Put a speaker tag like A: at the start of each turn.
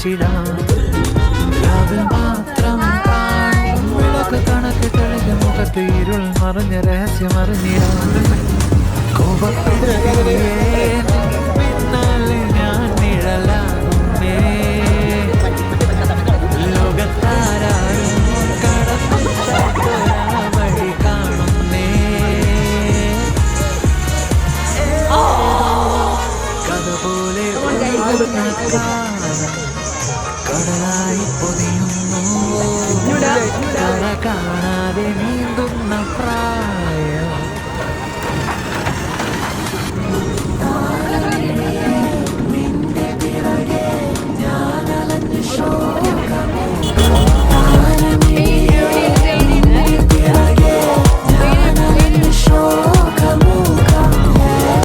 A: ഒന്നിച്ചിടാം രാവിൽ മാത്രം കാണും വിളക്ക് കണക്ക് തെളിഞ്ഞ മുഖത്ത് ഇരുൾ മറിഞ്ഞ രഹസ്യം അറിഞ്ഞിടാം പിന്നാലെ ഞാൻ നിഴലാകുന്നേ ലോകത്താരും കടന്നിട്ടൊരാ വഴി കാണുന്നേ കഥ പോലെ കടലായി പൊതിയുന്നു കര കാണാതെ നീന്തുന്ന